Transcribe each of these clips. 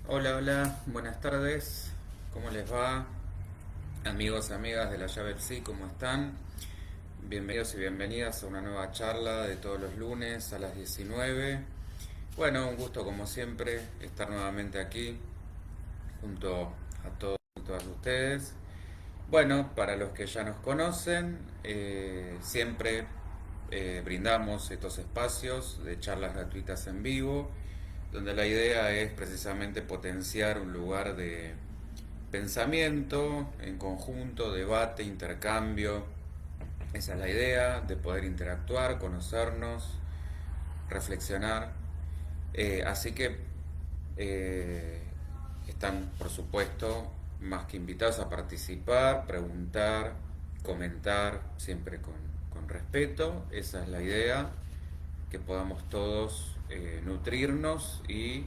Hola, hola, buenas tardes. ¿Cómo les va? Amigos, amigas de la llave Psi, ¿cómo están? Bienvenidos y bienvenidas a una nueva charla de todos los lunes a las 19. Bueno, un gusto como siempre estar nuevamente aquí junto a todos y todas ustedes. Bueno, para los que ya nos conocen, siempre brindamos estos espacios de charlas gratuitas en vivo, donde la idea es precisamente potenciar un lugar de pensamiento en conjunto, debate, intercambio. Esa es la idea, de poder interactuar, conocernos, reflexionar. Así que eh, están, por supuesto, más que invitados a participar, preguntar, comentar, siempre con respeto. Esa es la idea, que podamos todos nutrirnos y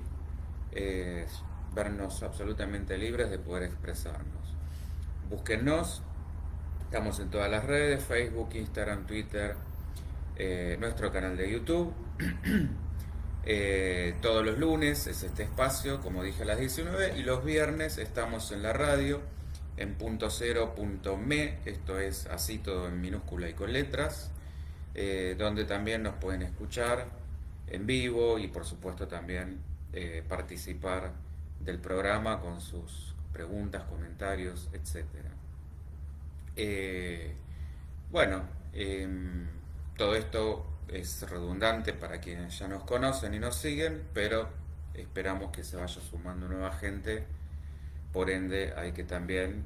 eh, vernos absolutamente libres de poder expresarnos. Búsquennos, estamos en todas las redes, Facebook, Instagram, Twitter, nuestro canal de YouTube. Todos los lunes es este espacio, como dije, a las 19, y los viernes estamos en la radio en .0.me, esto es así todo en minúscula y con letras, donde también nos pueden escuchar en vivo y por supuesto también participar del programa con sus preguntas, comentarios, etcétera. Eh, bueno, todo esto es redundante para quienes ya nos conocen y nos siguen, pero esperamos que se vaya sumando nueva gente, por ende hay que también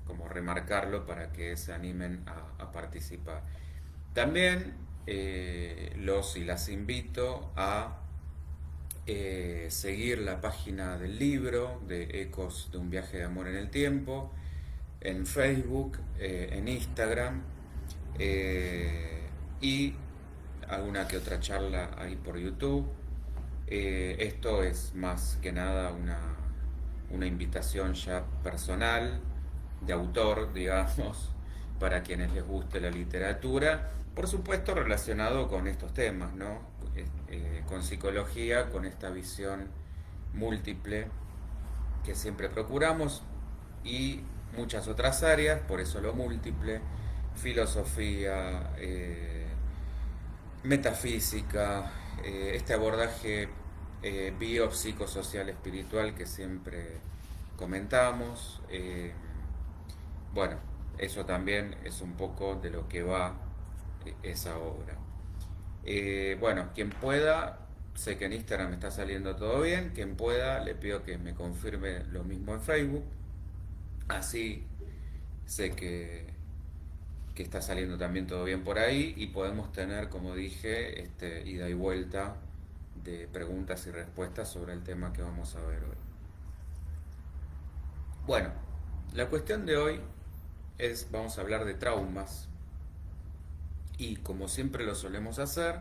como remarcarlo para que se animen a participar. También los y las invito a seguir la página del libro de Ecos de un viaje de amor en el tiempo, en Facebook, en Instagram, y alguna que otra charla ahí por YouTube. Esto es más que nada una invitación ya personal, de autor, digamos, para quienes les guste la literatura, por supuesto relacionado con estos temas, ¿no? Con psicología, con esta visión múltiple que siempre procuramos, y muchas otras áreas, por eso lo múltiple, filosofía, metafísica, este abordaje biopsicosocial espiritual que siempre comentamos. Bueno, eso también es un poco de lo que va esa obra. Bueno, quien pueda, sé que en Instagram está saliendo todo bien, quien pueda le pido que me confirme lo mismo en Facebook, así sé que está saliendo también todo bien por ahí y podemos tener, como dije, ida y vuelta de preguntas y respuestas sobre el tema que vamos a ver hoy. Bueno, la cuestión de hoy es, vamos a hablar de traumas, y como siempre lo solemos hacer,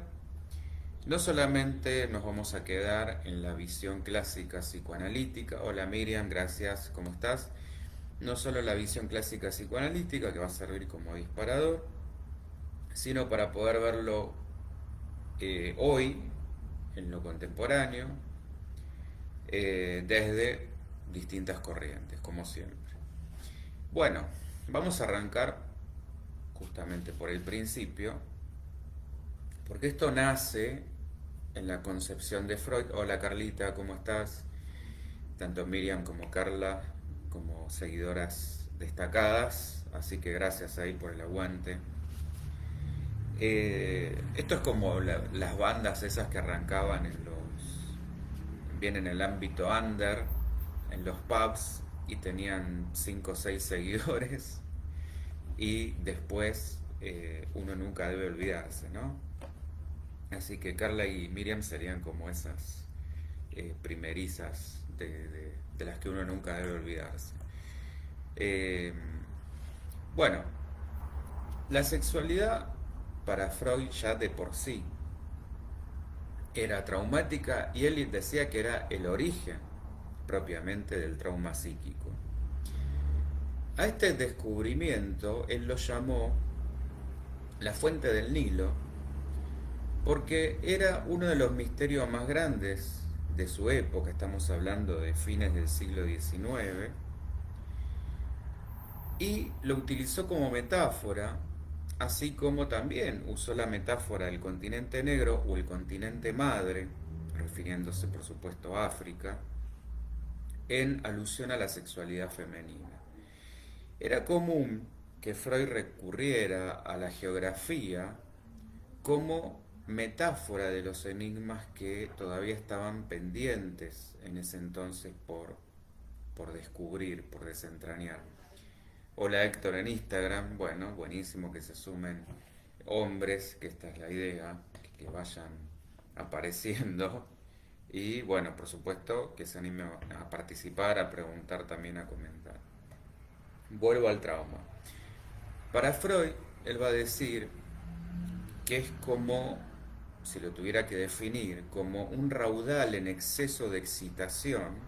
no solamente nos vamos a quedar en la visión clásica psicoanalítica. Hola Miriam, gracias, ¿cómo estás? No solo la visión clásica psicoanalítica, que va a servir como disparador, sino para poder verlo hoy, en lo contemporáneo, desde distintas corrientes, como siempre. Bueno, vamos a arrancar justamente por el principio, porque esto nace en la concepción de Freud. Hola Carlita, ¿cómo estás? Tanto Miriam como Carla, como seguidoras destacadas, así que gracias ahí por el aguante. Esto es como las bandas esas que arrancaban bien en el ámbito under, en los pubs, y tenían 5 o 6 seguidores, y después uno nunca debe olvidarse, ¿no? Así que Carla y Miriam serían como esas primerizas de las que uno nunca debe olvidarse. Eh, bueno, la sexualidad para Freud ya de por sí era traumática, y él decía que era el origen propiamente del trauma psíquico. A este descubrimiento él lo llamó la fuente del Nilo, porque era uno de los misterios más grandes de su época, estamos hablando de fines del siglo XIX, y lo utilizó como metáfora, así como también usó la metáfora del continente negro o el continente madre, refiriéndose por supuesto a África, en alusión a la sexualidad femenina. Era común que Freud recurriera a la geografía como metáfora de los enigmas que todavía estaban pendientes en ese entonces por descubrir, por desentrañar. Hola Héctor en Instagram, bueno, buenísimo que se sumen hombres, que esta es la idea, que vayan apareciendo y bueno, por supuesto que se animen a participar, a preguntar también, a comentar. Vuelvo al trauma. Para Freud, él va a decir que es como, si lo tuviera que definir, como un raudal en exceso de excitación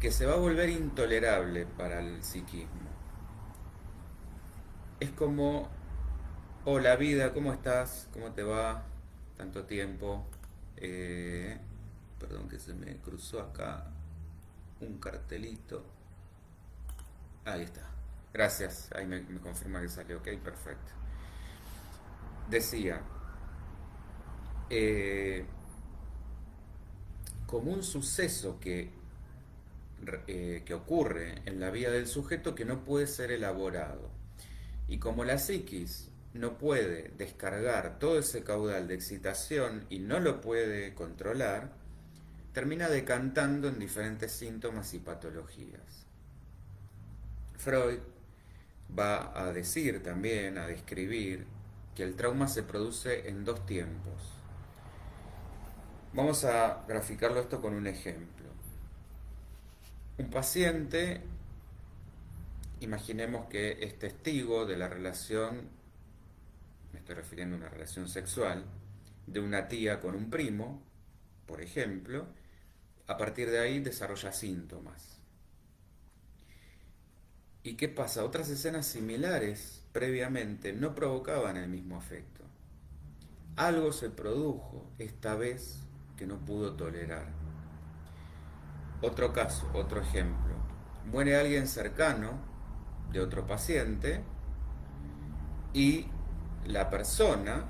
que se va a volver intolerable para el psiquismo. Es como, hola vida, ¿cómo estás? ¿Cómo te va? Tanto tiempo. Perdón que se me cruzó acá un cartelito. Ahí está. Gracias. Ahí me confirma que salió. Ok, perfecto. Decía, eh, como un suceso que ocurre en la vida del sujeto que no puede ser elaborado. Y como la psiquis no puede descargar todo ese caudal de excitación y no lo puede controlar, termina decantando en diferentes síntomas y patologías. Freud va a decir también, a describir, que el trauma se produce en dos tiempos. Vamos a graficarlo esto con un ejemplo. Un paciente, imaginemos que es testigo de la relación, me estoy refiriendo a una relación sexual, de una tía con un primo, por ejemplo, a partir de ahí desarrolla síntomas. ¿Y qué pasa? Otras escenas similares previamente no provocaban el mismo afecto. Algo se produjo esta vez que no pudo tolerar. Otro caso, otro ejemplo. Muere alguien cercano de otro paciente y la persona,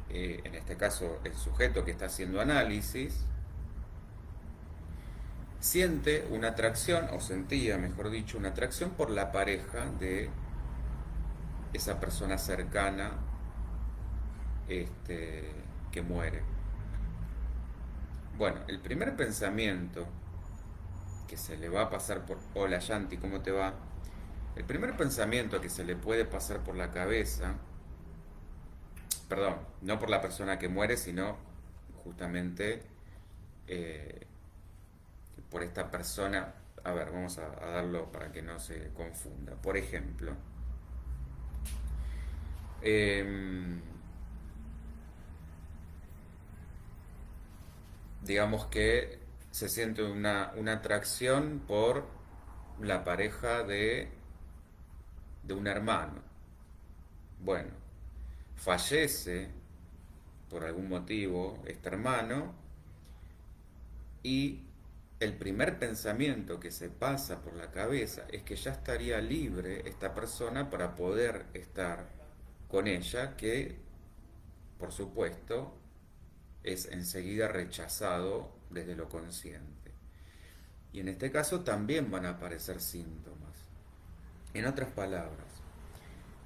en este caso el sujeto que está haciendo análisis, siente una atracción, o sentía, mejor dicho, una atracción por la pareja de esa persona cercana que muere. Bueno, el primer pensamiento que se le va a pasar por... Hola Yanti, ¿cómo te va? El primer pensamiento que se le puede pasar por la cabeza, perdón, no por la persona que muere, sino justamente eh, por esta persona. A ver, vamos a darlo para que no se confunda. Por ejemplo, eh, digamos que se siente una atracción por la pareja de un hermano. Bueno, fallece por algún motivo este hermano y el primer pensamiento que se pasa por la cabeza es que ya estaría libre esta persona para poder estar con ella, que por supuesto es enseguida rechazado desde lo consciente. Y en este caso también van a aparecer síntomas. En otras palabras,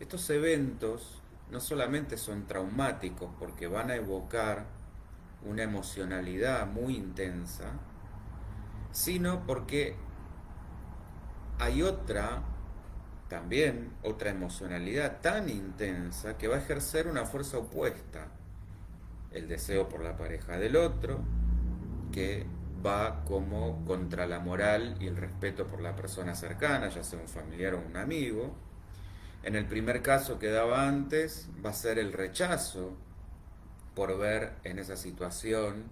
estos eventos no solamente son traumáticos porque van a evocar una emocionalidad muy intensa, sino porque hay también otra emocionalidad tan intensa que va a ejercer una fuerza opuesta, el deseo por la pareja del otro, que va como contra la moral y el respeto por la persona cercana, ya sea un familiar o un amigo. En el primer caso que daba antes, va a ser el rechazo por ver en esa situación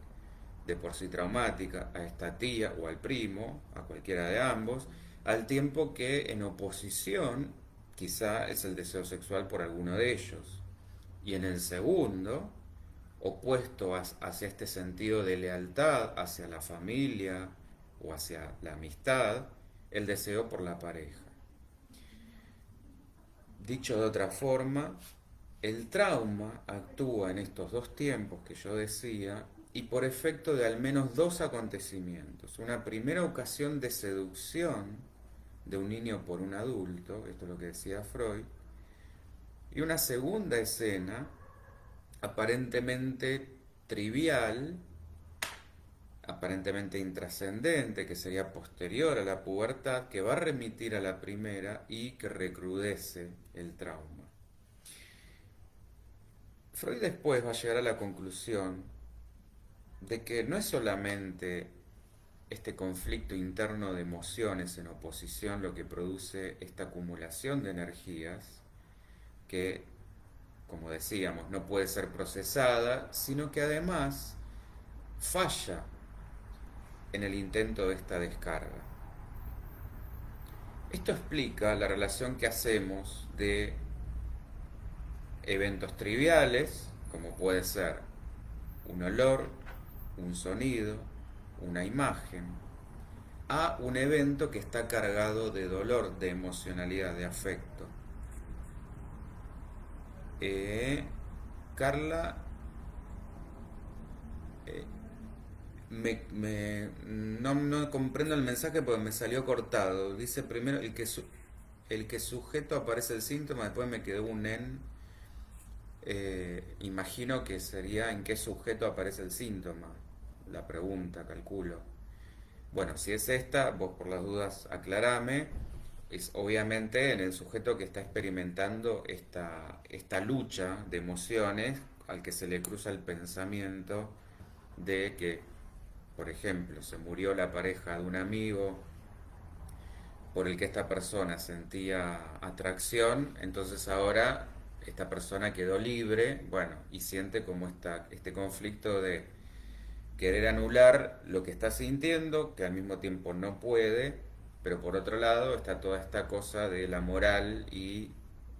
de por sí traumática a esta tía o al primo, a cualquiera de ambos, al tiempo que en oposición quizá es el deseo sexual por alguno de ellos. Y en el segundo, opuesto hacia este sentido de lealtad hacia la familia o hacia la amistad, el deseo por la pareja. Dicho de otra forma, el trauma actúa en estos dos tiempos que yo decía y por efecto de al menos dos acontecimientos. Una primera ocasión de seducción de un niño por un adulto, esto es lo que decía Freud, y una segunda escena aparentemente trivial, aparentemente intrascendente, que sería posterior a la pubertad, que va a remitir a la primera y que recrudece el trauma. Freud después va a llegar a la conclusión de que no es solamente este conflicto interno de emociones en oposición lo que produce esta acumulación de energías que, como decíamos, no puede ser procesada, sino que además falla en el intento de esta descarga. Esto explica la relación que hacemos de eventos triviales, como puede ser un olor, un sonido, una imagen, a un evento que está cargado de dolor, de emocionalidad, de afecto. Carla, no comprendo el mensaje porque me salió cortado. Dice primero el que sujeto aparece el síntoma, después me quedó un en. Imagino que sería en qué sujeto aparece el síntoma, la pregunta, calculo. Bueno, si es esta, vos por las dudas aclarame, es obviamente en el sujeto que está experimentando esta lucha de emociones al que se le cruza el pensamiento de que, por ejemplo, se murió la pareja de un amigo por el que esta persona sentía atracción, entonces ahora esta persona quedó libre, bueno, y siente como este conflicto de querer anular lo que está sintiendo, que al mismo tiempo no puede, pero por otro lado está toda esta cosa de la moral y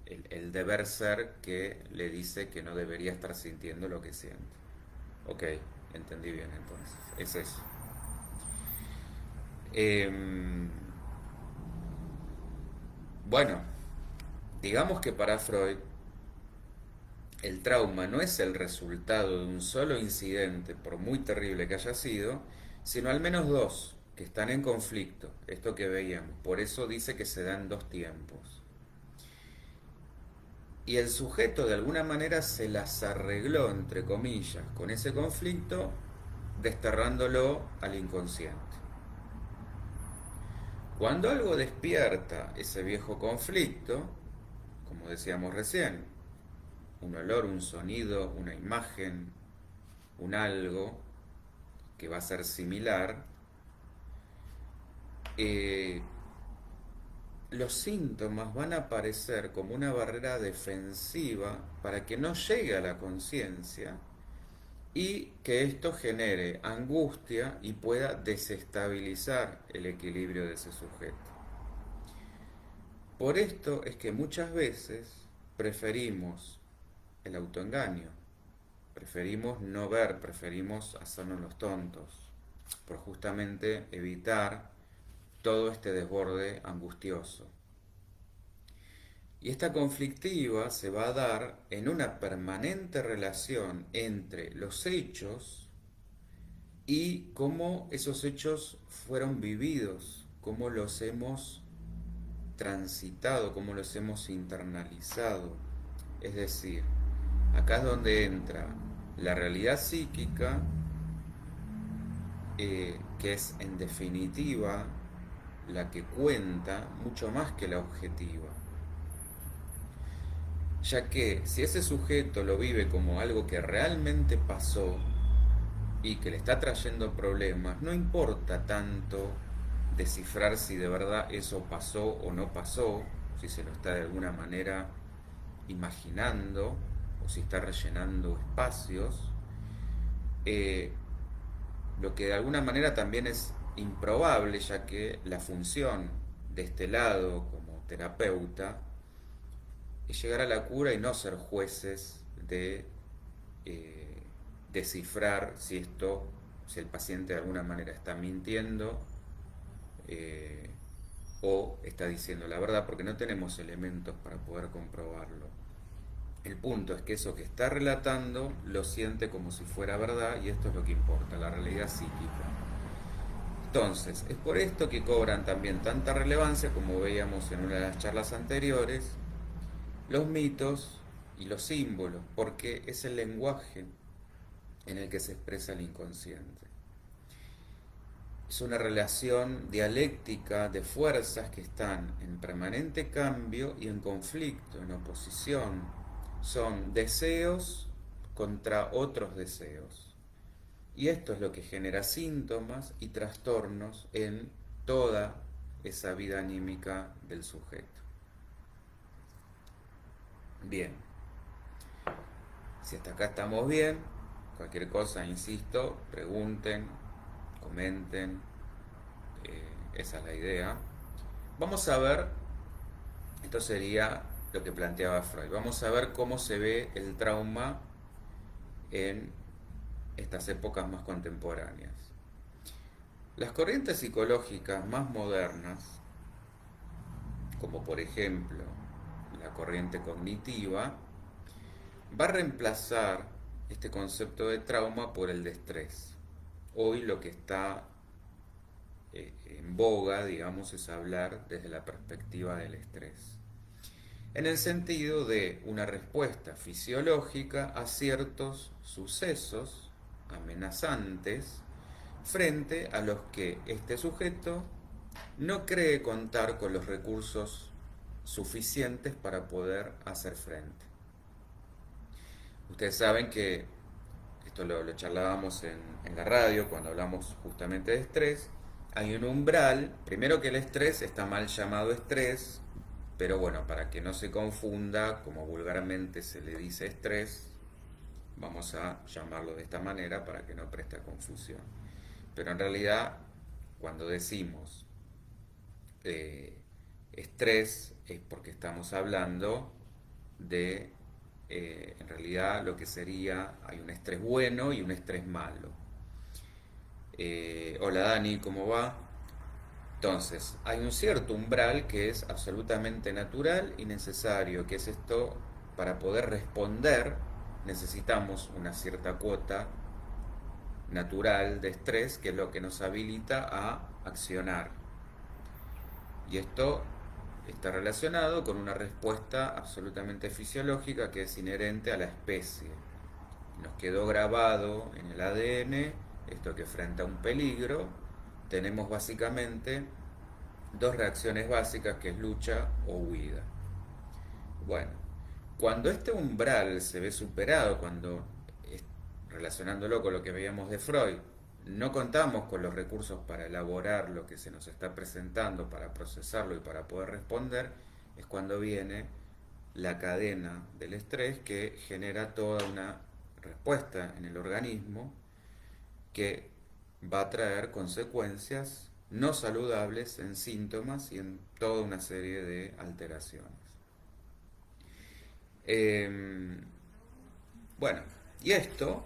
el deber ser que le dice que no debería estar sintiendo lo que siente. Ok, entendí bien entonces, es eso. Bueno, digamos que para Freud el trauma no es el resultado de un solo incidente, por muy terrible que haya sido, sino al menos dos que están en conflicto, esto que veíamos. Por eso dice que se dan dos tiempos. Y el sujeto de alguna manera se las arregló, entre comillas, con ese conflicto, desterrándolo al inconsciente. Cuando algo despierta ese viejo conflicto, como decíamos recién, un olor, un sonido, una imagen, un algo que va a ser similar, los síntomas van a aparecer como una barrera defensiva para que no llegue a la conciencia y que esto genere angustia y pueda desestabilizar el equilibrio de ese sujeto. Por esto es que muchas veces preferimos el autoengaño, preferimos no ver, preferimos hacernos los tontos, por justamente evitar todo este desborde angustioso. Y esta conflictiva se va a dar en una permanente relación entre los hechos y cómo esos hechos fueron vividos, cómo los hemos transitado, cómo los hemos internalizado. Es decir, acá es donde entra la realidad psíquica, que es en definitiva la que cuenta mucho más que la objetiva. Ya que si ese sujeto lo vive como algo que realmente pasó y que le está trayendo problemas, no importa tanto descifrar si de verdad eso pasó o no pasó, si se lo está de alguna manera imaginando o si está rellenando espacios, lo que de alguna manera también es improbable, ya que la función de este lado como terapeuta es llegar a la cura y no ser jueces de descifrar si el paciente de alguna manera está mintiendo eh, o está diciendo la verdad, porque no tenemos elementos para poder comprobarlo. El punto es que eso que está relatando lo siente como si fuera verdad, y esto es lo que importa, la realidad psíquica. Entonces, es por esto que cobran también tanta relevancia, como veíamos en una de las charlas anteriores, los mitos y los símbolos, porque es el lenguaje en el que se expresa el inconsciente. Es una relación dialéctica de fuerzas que están en permanente cambio y en conflicto, en oposición. Son deseos contra otros deseos. Y esto es lo que genera síntomas y trastornos en toda esa vida anímica del sujeto. Bien, si hasta acá estamos bien, cualquier cosa, insisto, pregunten, comenten, esa es la idea. Vamos a ver, esto sería lo que planteaba Freud, vamos a ver cómo se ve el trauma en estas épocas más contemporáneas. Las corrientes psicológicas más modernas, como por ejemplo la corriente cognitiva, va a reemplazar este concepto de trauma por el de estrés. Hoy lo que está en boga, digamos, es hablar desde la perspectiva del estrés, en el sentido de una respuesta fisiológica a ciertos sucesos amenazantes frente a los que este sujeto no cree contar con los recursos suficientes para poder hacer frente. Ustedes saben que esto lo charlábamos en la radio cuando hablamos justamente de estrés. Hay un umbral, primero que el estrés está mal llamado estrés, pero bueno, para que no se confunda, como vulgarmente se le dice estrés, vamos a llamarlo de esta manera para que no preste confusión. Pero en realidad, cuando decimos estrés, es porque estamos hablando de, en realidad, lo que sería, hay un estrés bueno y un estrés malo. Hola Dani, ¿cómo va? Entonces, hay un cierto umbral que es absolutamente natural y necesario, que es esto, para poder responder necesitamos una cierta cuota natural de estrés, que es lo que nos habilita a accionar. Y esto está relacionado con una respuesta absolutamente fisiológica que es inherente a la especie. Nos quedó grabado en el ADN esto, que frente a un peligro tenemos básicamente dos reacciones básicas, que es lucha o huida. Bueno, cuando este umbral se ve superado, cuando, relacionándolo con lo que veíamos de Freud, no contamos con los recursos para elaborar lo que se nos está presentando, para procesarlo y para poder responder, es cuando viene la cadena del estrés, que genera toda una respuesta en el organismo que va a traer consecuencias no saludables en síntomas y en toda una serie de alteraciones. Bueno, y esto,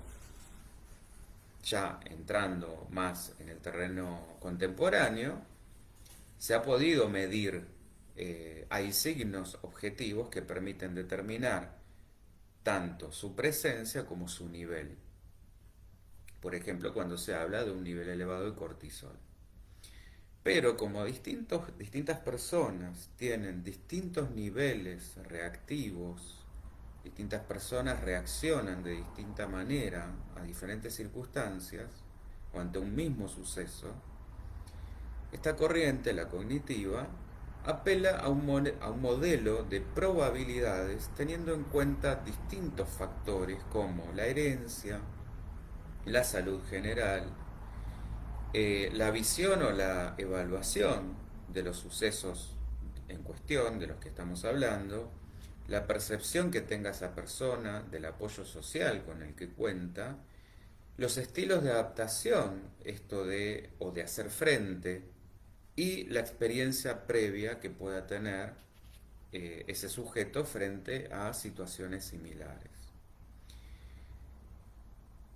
ya entrando más en el terreno contemporáneo, se ha podido medir, hay signos objetivos que permiten determinar tanto su presencia como su nivel. Por ejemplo, cuando se habla de un nivel elevado de cortisol. Pero como distintas personas tienen distintos niveles reactivos, distintas personas reaccionan de distinta manera a diferentes circunstancias o ante un mismo suceso, esta corriente, la cognitiva, apela a un modelo de probabilidades teniendo en cuenta distintos factores como la herencia, la salud general, la visión o la evaluación de los sucesos en cuestión, de los que estamos hablando, la percepción que tenga esa persona del apoyo social con el que cuenta, los estilos de adaptación, esto de o de hacer frente, y la experiencia previa que pueda tener ese sujeto frente a situaciones similares.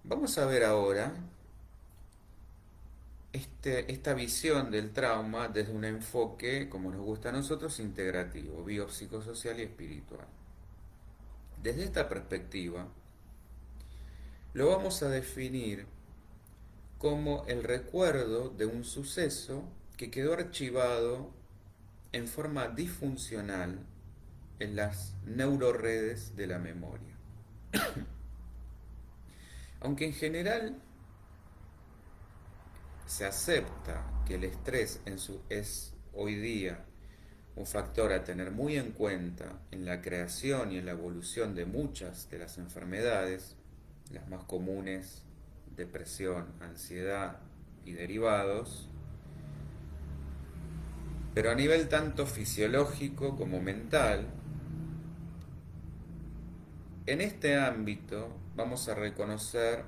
Vamos a ver ahora esta visión del trauma desde un enfoque, como nos gusta a nosotros, integrativo, biopsicosocial y espiritual. Desde esta perspectiva, lo vamos a definir como el recuerdo de un suceso que quedó archivado en forma disfuncional en las neuroredes de la memoria. Aunque en general se acepta que el estrés es hoy día un factor a tener muy en cuenta en la creación y en la evolución de muchas de las enfermedades, las más comunes, depresión, ansiedad y derivados, pero a nivel tanto fisiológico como mental, en este ámbito vamos a reconocer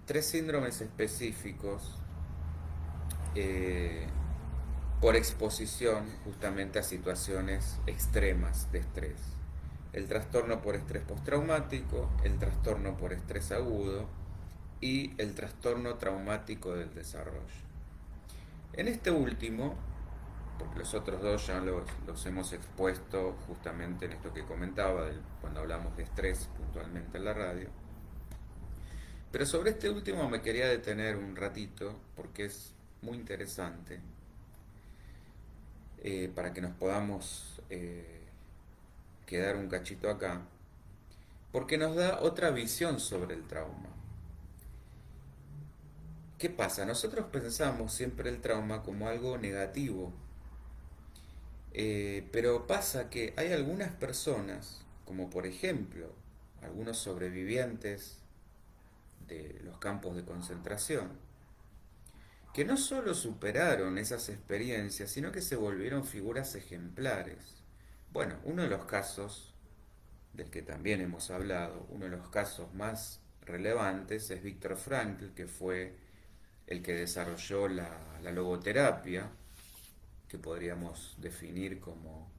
tres síndromes específicos eh, por exposición justamente a situaciones extremas de estrés. El trastorno por estrés postraumático, el trastorno por estrés agudo y el trastorno traumático del desarrollo. En este último, porque los otros dos ya los hemos expuesto justamente en esto que comentaba, cuando hablamos de estrés puntualmente en la radio, pero sobre este último me quería detener un ratito porque es muy interesante para que nos podamos quedar un cachito acá, porque nos da otra visión sobre el trauma. ¿Qué pasa? Nosotros pensamos siempre el trauma como algo negativo, pero pasa que hay algunas personas, como por ejemplo algunos sobrevivientes de los campos de concentración, que no solo superaron esas experiencias, sino que se volvieron figuras ejemplares. Bueno, uno de los casos del que también hemos hablado, uno de los casos más relevantes es Viktor Frankl, que fue el que desarrolló la logoterapia, que podríamos definir como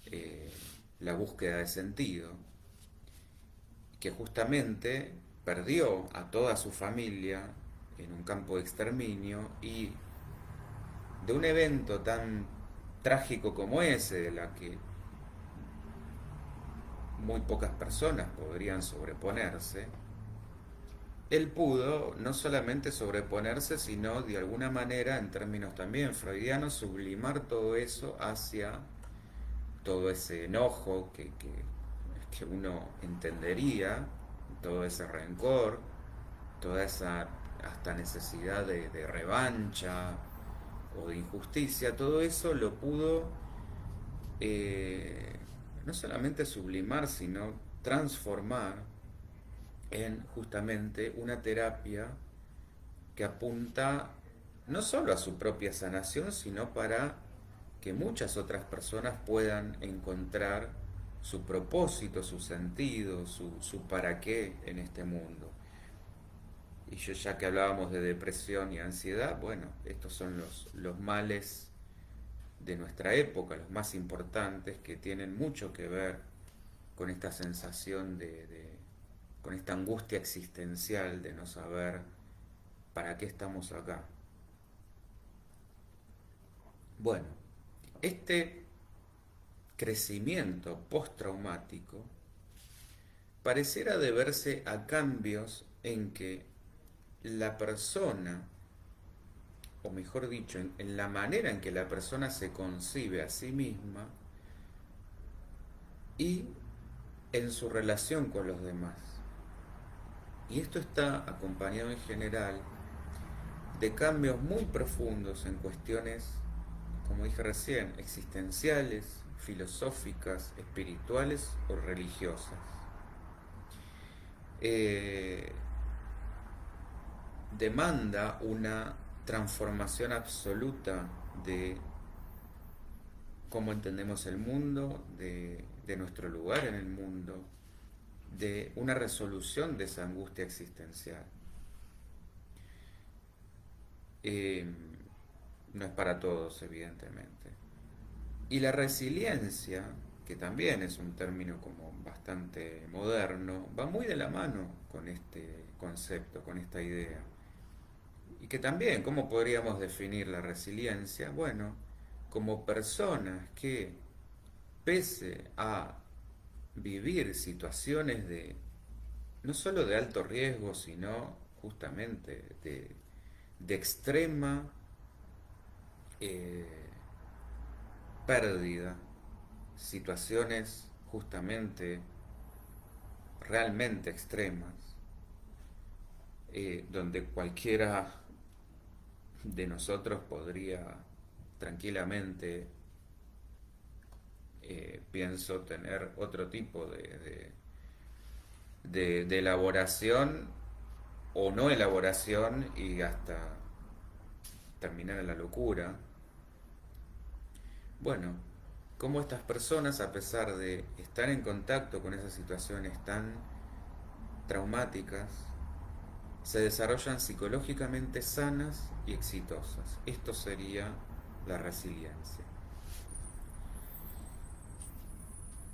eh, la búsqueda de sentido, que justamente perdió a toda su familia en un campo de exterminio y de un evento tan trágico como ese, de la que muy pocas personas podrían sobreponerse, él pudo no solamente sobreponerse, sino de alguna manera, en términos también freudianos, sublimar todo eso hacia todo ese enojo que uno entendería, todo ese rencor, toda esa hasta necesidad de revancha o de injusticia, todo eso lo pudo eh, no solamente sublimar, sino transformar en justamente una terapia que apunta no solo a su propia sanación, sino para que muchas otras personas puedan encontrar su propósito, su sentido, su para qué en este mundo. Y yo, ya que hablábamos de depresión y ansiedad, bueno, estos son los males de nuestra época, los más importantes, que tienen mucho que ver con esta sensación con esta angustia existencial de no saber para qué estamos acá. Bueno, este crecimiento postraumático pareciera deberse a cambios en que la persona, o mejor dicho, en la manera en que la persona se concibe a sí misma y en su relación con los demás. Y esto está acompañado en general de cambios muy profundos en cuestiones, como dije recién, existenciales, filosóficas, espirituales o religiosas. Eh, Demanda una transformación absoluta de cómo entendemos el mundo, de nuestro lugar en el mundo, de una resolución de esa angustia existencial. Eh, no es para todos, evidentemente. Y la resiliencia que también es un término como bastante moderno, va muy de la mano con este concepto, con esta idea. Y que también, ¿cómo podríamos definir la resiliencia? Bueno, como personas que, pese a vivir situaciones de, no solo de alto riesgo, sino justamente de extrema eh, pérdida, situaciones justamente realmente extremas, donde cualquiera de nosotros podría tranquilamente, pienso, tener otro tipo de elaboración o no elaboración y hasta terminar en la locura. Bueno, cómo estas personas, a pesar de estar en contacto con esas situaciones tan traumáticas, se desarrollan psicológicamente sanas y exitosas. Esto sería la resiliencia.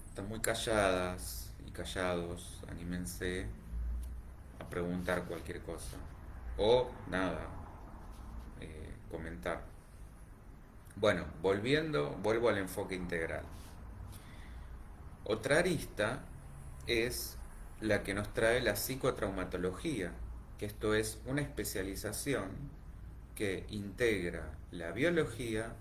Están muy calladas y callados, anímense a preguntar cualquier cosa. O nada, comentar. Bueno, vuelvo al enfoque integral. Otra arista es la que nos trae la psicotraumatología, que esto es una especialización que integra la biología,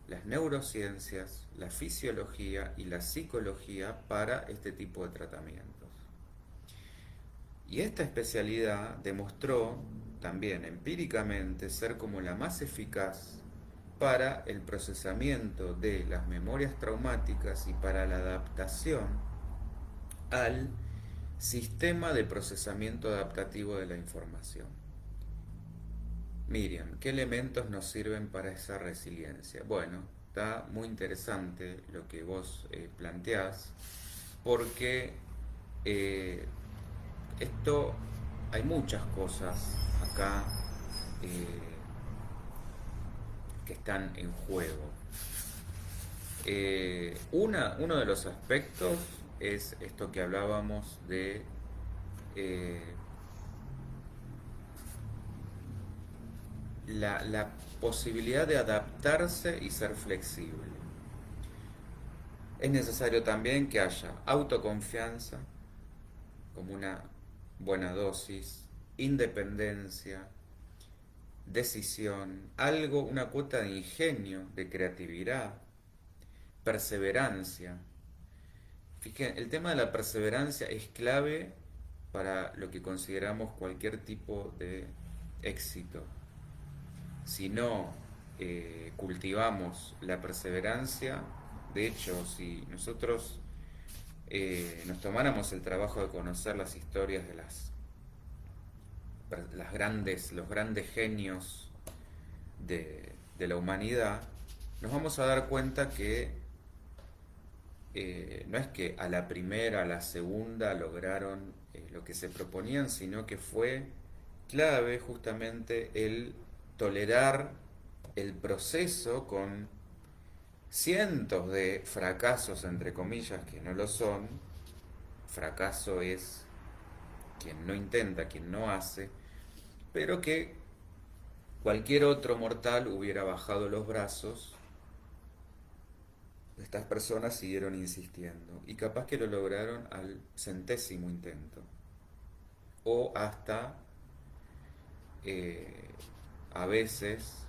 las neurociencias, la fisiología y la psicología para este tipo de tratamientos. Y esta especialidad demostró también empíricamente ser como la más eficaz para el procesamiento de las memorias traumáticas y para la adaptación al sistema de procesamiento adaptativo de la información. Miriam, ¿qué elementos nos sirven para esa resiliencia? Bueno, está muy interesante lo que vos planteás, porque eh, esto, hay muchas cosas acá eh, que están en juego. Uno de los aspectos es esto que hablábamos de eh, la posibilidad de adaptarse y ser flexible. Es necesario también que haya autoconfianza, como una buena dosis, independencia, decisión, algo, una cuota de ingenio, de creatividad, perseverancia. Fíjense, el tema de la perseverancia es clave para lo que consideramos cualquier tipo de éxito. Si no cultivamos la perseverancia, de hecho, si nosotros nos tomáramos el trabajo de conocer las historias de los grandes genios de la humanidad, nos vamos a dar cuenta que no es que a la primera, a la segunda lograron lo que se proponían, sino que fue clave justamente el tolerar el proceso con cientos de fracasos, entre comillas, que no lo son. Fracaso es quien no intenta, quien no hace, pero que cualquier otro mortal hubiera bajado los brazos. Estas personas siguieron insistiendo y capaz que lo lograron al centésimo intento o hasta eh, a veces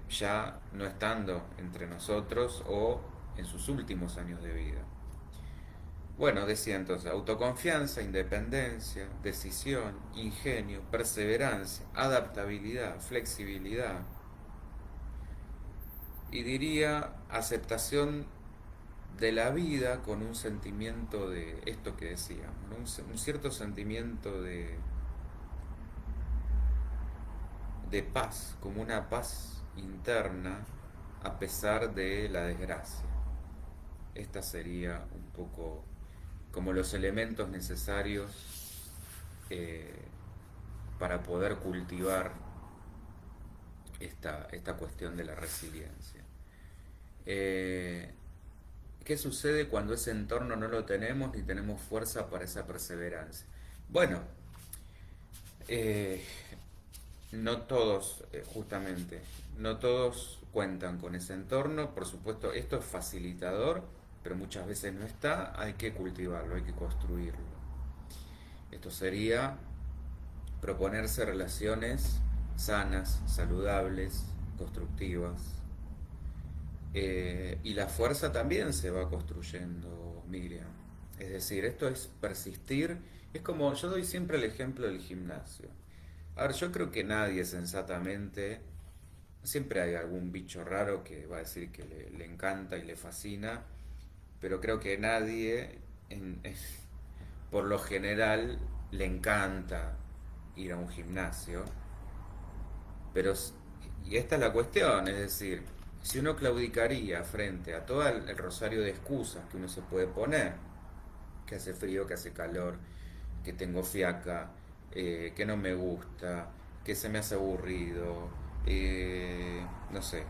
ya no estando entre nosotros o en sus últimos años de vida. Bueno, decía entonces, autoconfianza, independencia, decisión, ingenio, perseverancia, adaptabilidad, flexibilidad y diría aceptación de la vida con un sentimiento de esto que decíamos, ¿no? Un cierto sentimiento de paz, como una paz interna a pesar de la desgracia. Esta sería un poco como los elementos necesarios eh, para poder cultivar esta cuestión de la resiliencia. Eh, ¿qué sucede cuando ese entorno no lo tenemos ni tenemos fuerza para esa perseverancia? Bueno, eh, no todos, justamente, no todos cuentan con ese entorno. Por supuesto, esto es facilitador, pero muchas veces no está. Hay que cultivarlo, hay que construirlo. Esto sería proponerse relaciones sanas, saludables, constructivas. Y la fuerza también se va construyendo, Miriam. Es decir, esto es persistir. Es como, yo doy siempre el ejemplo del gimnasio. A ver, yo creo que nadie sensatamente, siempre hay algún bicho raro que va a decir que le encanta y le fascina, pero creo que nadie, por lo general, le encanta ir a un gimnasio. Pero, y esta es la cuestión, es decir, si uno claudicaría frente a todo el rosario de excusas que uno se puede poner, que hace frío, que hace calor, que tengo fiaca, que no me gusta, que se me hace aburrido, no sé,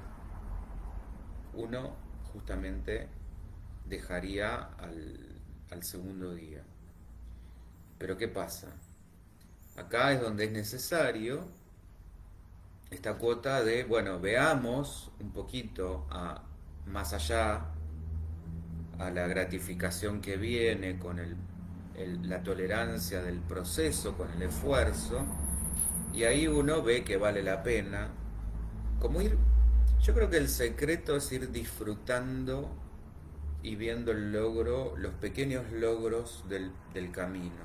uno justamente dejaría al segundo día. Pero ¿qué pasa? Acá es donde es necesario esta cuota de, bueno, veamos un poquito más allá, a la gratificación que viene con la tolerancia del proceso, con el esfuerzo, y ahí uno ve que vale la pena, como ir, yo creo que el secreto es ir disfrutando y viendo el logro, los pequeños logros del camino.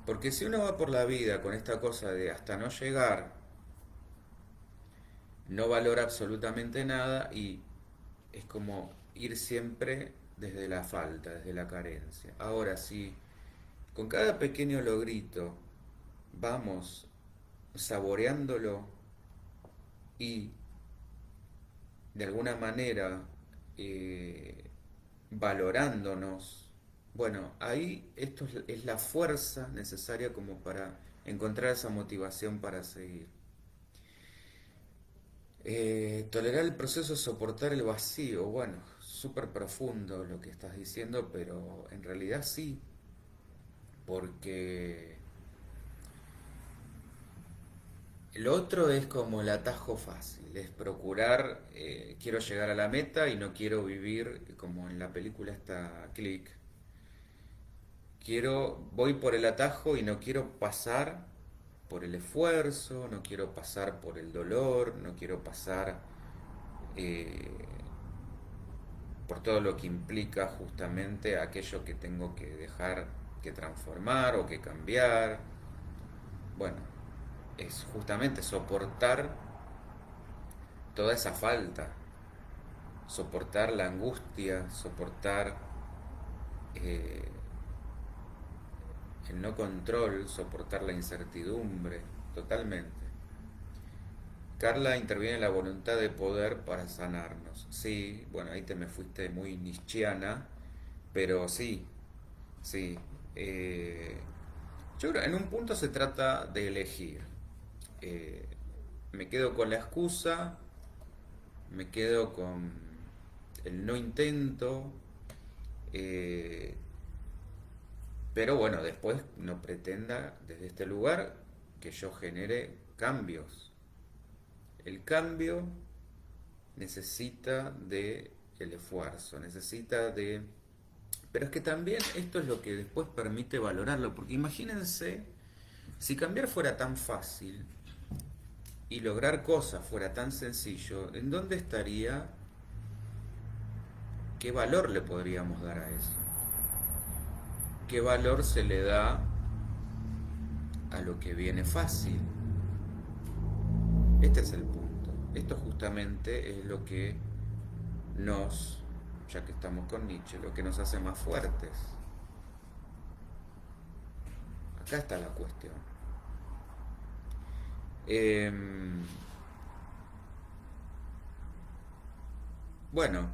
Porque si uno va por la vida con esta cosa de hasta no llegar, no valora absolutamente nada y es como ir siempre desde la falta, desde la carencia. Ahora sí, con cada pequeño logrito vamos saboreándolo y de alguna manera valorándonos, bueno, ahí esto es la fuerza necesaria como para encontrar esa motivación para seguir. Tolerar el proceso de soportar el vacío, bueno, súper profundo lo que estás diciendo, pero en realidad sí, porque lo otro es como el atajo fácil, es procurar, quiero llegar a la meta y no quiero vivir como en la película esta Click. Voy por el atajo y no quiero pasar por el esfuerzo, no quiero pasar por el dolor, no quiero pasar eh, por todo lo que implica justamente aquello que tengo que dejar que transformar o que cambiar. Bueno, es justamente soportar toda esa falta, soportar la angustia, soportar eh, el no control, soportar la incertidumbre, totalmente. Carla interviene en la voluntad de poder para sanarnos. Sí, bueno, ahí te me fuiste muy nietzscheana, pero sí, sí. eh, yo creo en un punto se trata de elegir. Eh, Me quedo con la excusa, me quedo con el no intento, eh, pero bueno, después no pretenda desde este lugar que yo genere cambios. El cambio necesita de el esfuerzo, necesita de... Pero es que también esto es lo que después permite valorarlo, porque imagínense, si cambiar fuera tan fácil y lograr cosas fuera tan sencillo, ¿en dónde estaría? ¿Qué valor le podríamos dar a eso? ¿Qué valor se le da a lo que viene fácil? Este es el punto. Esto justamente es lo que nos, ya que estamos con Nietzsche, lo que nos hace más fuertes. Acá está la cuestión. Em, bueno,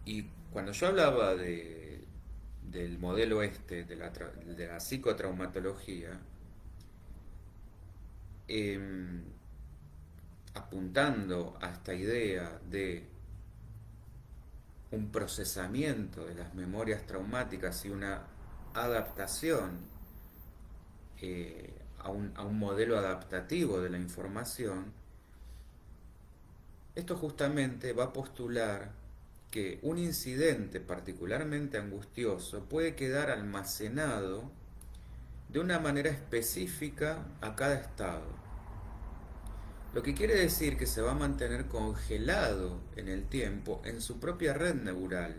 y cuando yo hablaba del modelo este, de la psicotraumatología, em, apuntando a esta idea de un procesamiento de las memorias traumáticas y una adaptación a un modelo adaptativo de la información, esto justamente va a postular que un incidente particularmente angustioso puede quedar almacenado de una manera específica a cada estado. Lo que quiere decir que se va a mantener congelado en el tiempo en su propia red neural,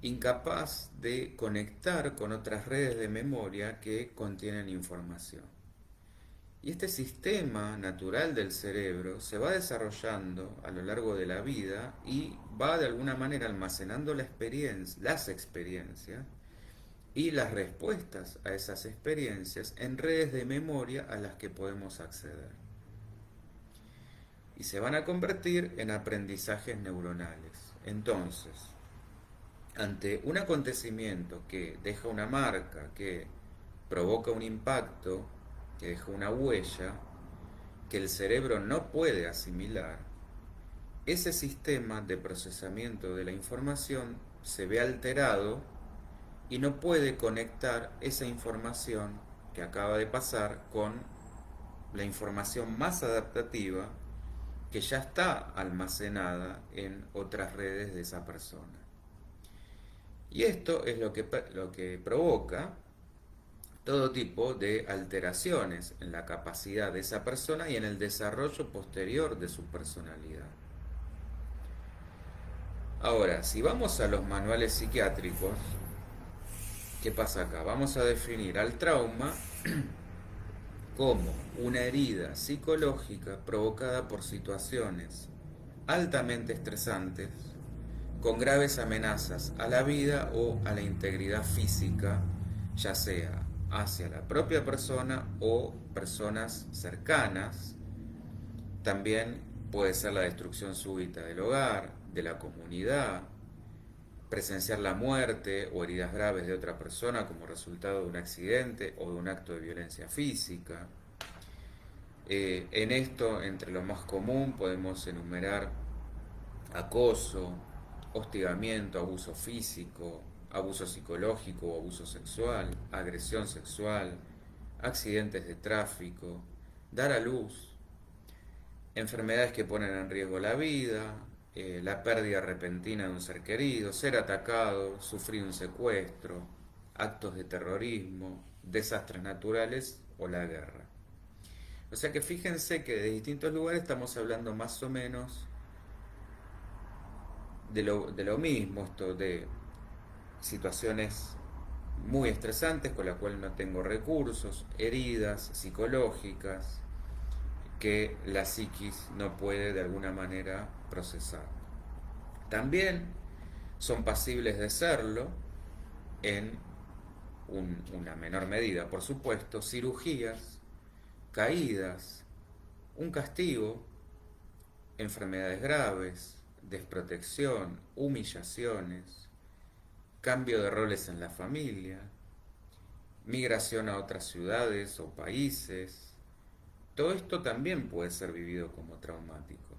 incapaz de conectar con otras redes de memoria que contienen información. Y este sistema natural del cerebro se va desarrollando a lo largo de la vida y va de alguna manera almacenando las experiencias y las respuestas a esas experiencias en redes de memoria a las que podemos acceder. Y se van a convertir en aprendizajes neuronales. Entonces, ante un acontecimiento que deja una marca, que provoca un impacto, que deja una huella, que el cerebro no puede asimilar, ese sistema de procesamiento de la información se ve alterado y no puede conectar esa información que acaba de pasar con la información más adaptativa que ya está almacenada en otras redes de esa persona. Y esto es lo que provoca todo tipo de alteraciones en la capacidad de esa persona y en el desarrollo posterior de su personalidad. Ahora, si vamos a los manuales psiquiátricos, ¿qué pasa acá? Vamos a definir al trauma como una herida psicológica provocada por situaciones altamente estresantes, con graves amenazas a la vida o a la integridad física, ya sea hacia la propia persona o personas cercanas. También puede ser la destrucción súbita del hogar, de la comunidad, presenciar la muerte o heridas graves de otra persona como resultado de un accidente o de un acto de violencia física. En esto, entre lo más común, podemos enumerar acoso, hostigamiento, abuso físico, abuso psicológico o abuso sexual, agresión sexual, accidentes de tráfico, dar a luz, enfermedades que ponen en riesgo la vida, la pérdida repentina de un ser querido, ser atacado, sufrir un secuestro, actos de terrorismo, desastres naturales o la guerra. O sea que fíjense que de distintos lugares estamos hablando más o menos de lo mismo, esto de situaciones muy estresantes con las cuales no tengo recursos, heridas psicológicas que la psiquis no puede de alguna manera procesar. También son pasibles de serlo en una menor medida, por supuesto, cirugías, caídas, un castigo, enfermedades graves, desprotección, humillaciones, cambio de roles en la familia, migración a otras ciudades o países. Todo esto también puede ser vivido como traumático.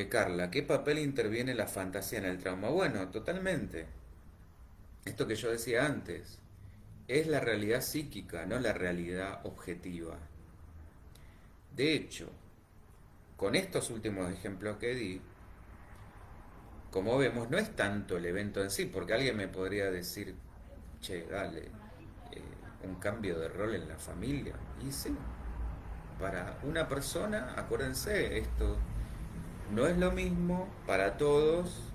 Carla, ¿qué papel interviene la fantasía en el trauma? Bueno, totalmente. Esto que yo decía antes, es la realidad psíquica, no la realidad objetiva. De hecho, con estos últimos ejemplos que di, como vemos, no es tanto el evento en sí, porque alguien me podría decir, che, dale, un cambio de rol en la familia. Y sí, para una persona, acuérdense, esto no es lo mismo para todos,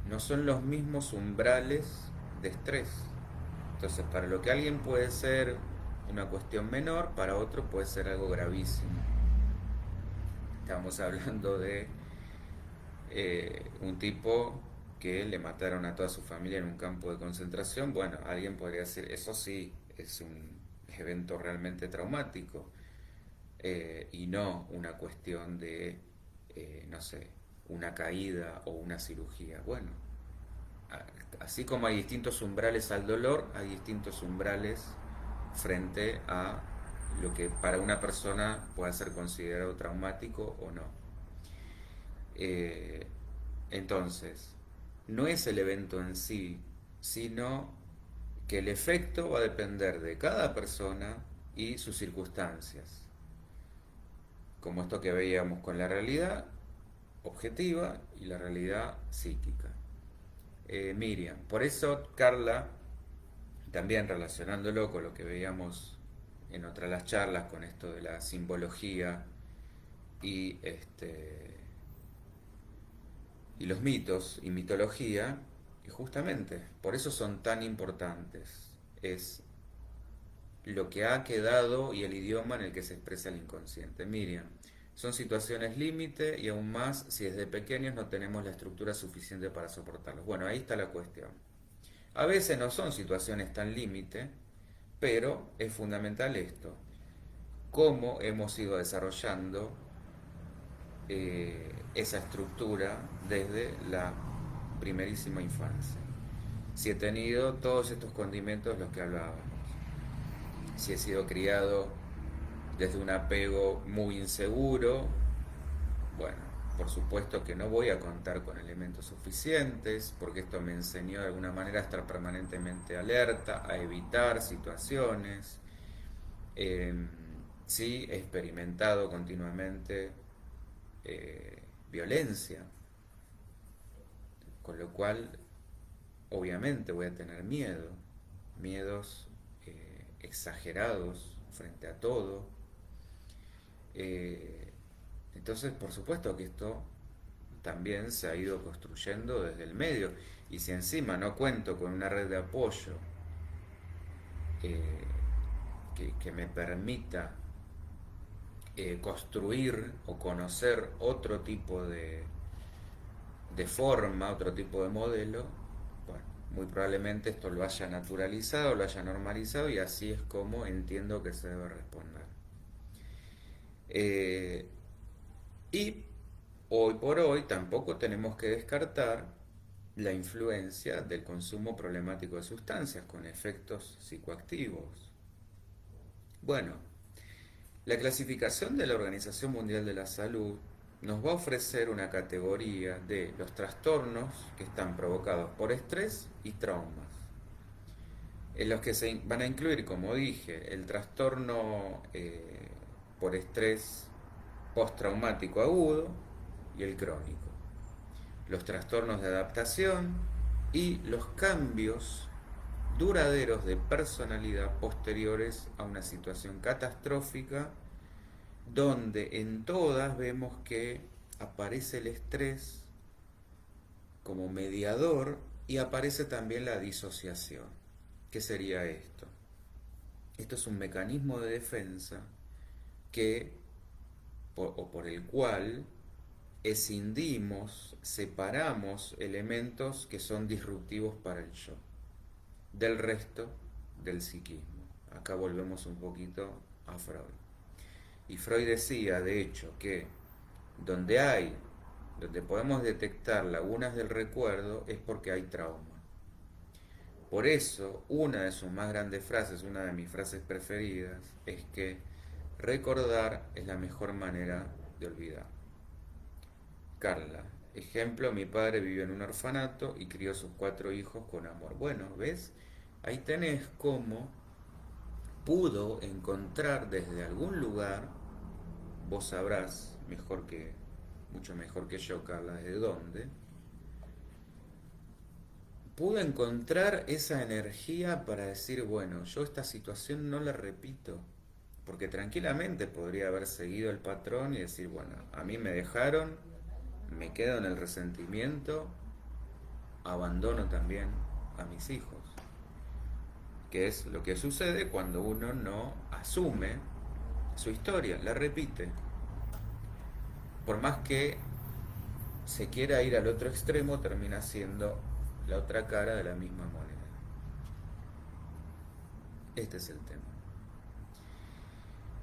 no son los mismos umbrales de estrés. Entonces, para lo que alguien puede ser una cuestión menor, para otro puede ser algo gravísimo. Estamos hablando de un tipo que le mataron a toda su familia en un campo de concentración. Bueno, alguien podría decir, eso sí, es un evento realmente traumático, y no una cuestión de, no sé, una caída o una cirugía. Bueno, así como hay distintos umbrales al dolor, hay distintos umbrales frente a lo que para una persona pueda ser considerado traumático o no. Eh, entonces, no es el evento en sí, sino que el efecto va a depender de cada persona y sus circunstancias, como esto que veíamos con la realidad objetiva y la realidad psíquica. Miriam, por eso Carla, también relacionándolo con lo que veíamos en otras las charlas, con esto de la simbología y y los mitos y mitología, y justamente por eso son tan importantes. Es lo que ha quedado y el idioma en el que se expresa el inconsciente. Miriam, son situaciones límite y aún más si desde pequeños no tenemos la estructura suficiente para soportarlos. Bueno, ahí está la cuestión. A veces no son situaciones tan límite, pero es fundamental esto. Cómo hemos ido desarrollando esa estructura desde la primerísima infancia. Si he tenido todos estos condimentos los que hablábamos. Si he sido criado desde un apego muy inseguro, bueno, por supuesto que no voy a contar con elementos suficientes, porque esto me enseñó de alguna manera a estar permanentemente alerta, a evitar situaciones. Sí, he experimentado continuamente violencia, con lo cual obviamente voy a tener miedo, miedos exagerados frente a todo. Entonces, por supuesto que esto también se ha ido construyendo desde el medio. Y si encima no cuento con una red de apoyo eh, que me permita construir o conocer otro tipo de forma, otro tipo de modelo, bueno, muy probablemente esto lo haya naturalizado, lo haya normalizado y así es como entiendo que se debe responder. Y hoy por hoy tampoco tenemos que descartar la influencia del consumo problemático de sustancias con efectos psicoactivos. Bueno, la clasificación de la Organización Mundial de la Salud nos va a ofrecer una categoría de los trastornos que están provocados por estrés y traumas, en los que se van a incluir, como dije, el trastorno por estrés postraumático agudo y el crónico, los trastornos de adaptación y los cambios duraderos de personalidad posteriores a una situación catastrófica, donde en todas vemos que aparece el estrés como mediador y aparece también la disociación. ¿Qué sería esto? Esto es un mecanismo de defensa que, por el cual escindimos, separamos elementos que son disruptivos para el yo del resto del psiquismo. Acá volvemos un poquito a Freud. Y Freud decía, de hecho, que donde podemos detectar lagunas del recuerdo es porque hay trauma. Por eso, una de sus más grandes frases, una de mis frases preferidas, es que recordar es la mejor manera de olvidar. Carla, ejemplo, mi padre vivió en un orfanato y crió sus 4 hijos con amor. Bueno, ¿ves? Ahí tenés cómo pudo encontrar desde algún lugar, vos sabrás mucho mejor que yo, Carla, desde dónde, pudo encontrar esa energía para decir, bueno, yo esta situación no la repito, porque tranquilamente podría haber seguido el patrón y decir, bueno, a mí me dejaron, me quedo en el resentimiento, abandono también a mis hijos, que es lo que sucede cuando uno no asume su historia, la repite. Por más que se quiera ir al otro extremo, termina siendo la otra cara de la misma moneda. Este es el tema.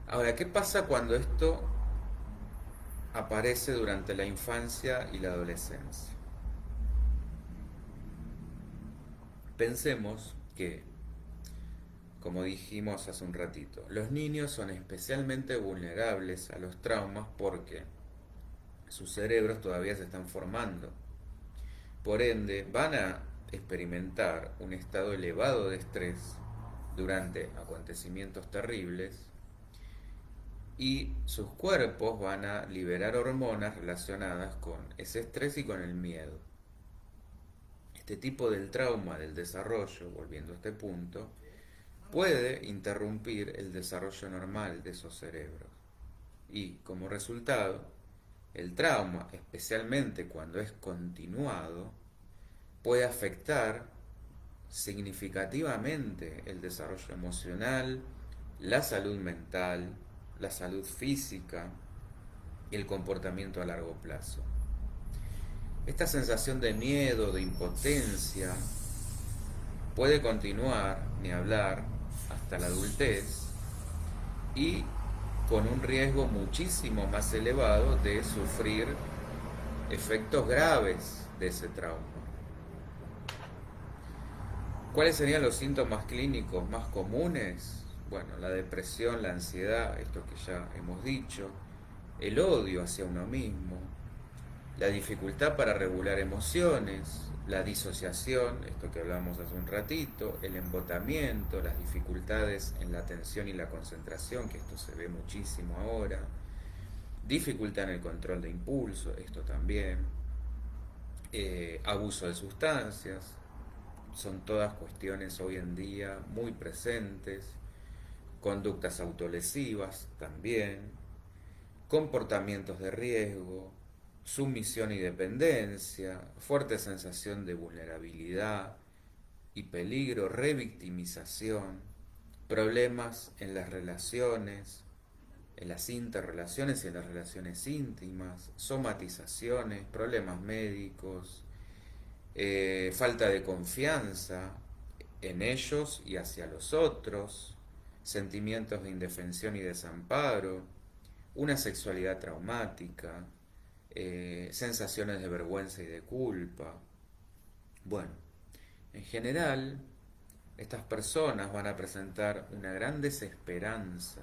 Ahora, ¿qué pasa cuando esto aparece durante la infancia y la adolescencia? Pensemos que como dijimos hace un ratito, los niños son especialmente vulnerables a los traumas porque sus cerebros todavía se están formando. Por ende, van a experimentar un estado elevado de estrés durante acontecimientos terribles y sus cuerpos van a liberar hormonas relacionadas con ese estrés y con el miedo. Este tipo del trauma del desarrollo, volviendo a este punto, puede interrumpir el desarrollo normal de esos cerebros. Y como resultado, el trauma, especialmente cuando es continuado, puede afectar significativamente el desarrollo emocional, la salud mental, la salud física y el comportamiento a largo plazo. Esta sensación de miedo, de impotencia, puede continuar, ni hablar, hasta la adultez y con un riesgo muchísimo más elevado de sufrir efectos graves de ese trauma. ¿Cuáles serían los síntomas clínicos más comunes? Bueno, la depresión, la ansiedad, esto que ya hemos dicho, el odio hacia uno mismo, la dificultad para regular emociones, la disociación, esto que hablamos hace un ratito, el embotamiento, las dificultades en la atención y la concentración, que esto se ve muchísimo ahora, dificultad en el control de impulso, esto también, abuso de sustancias, son todas cuestiones hoy en día muy presentes, conductas autolesivas también, comportamientos de riesgo, sumisión y dependencia, fuerte sensación de vulnerabilidad y peligro, revictimización, problemas en las relaciones, en las interrelaciones y en las relaciones íntimas, somatizaciones, problemas médicos, falta de confianza en ellos y hacia los otros, sentimientos de indefensión y desamparo, una sexualidad traumática, sensaciones de vergüenza y de culpa. Bueno, en general, estas personas van a presentar una gran desesperanza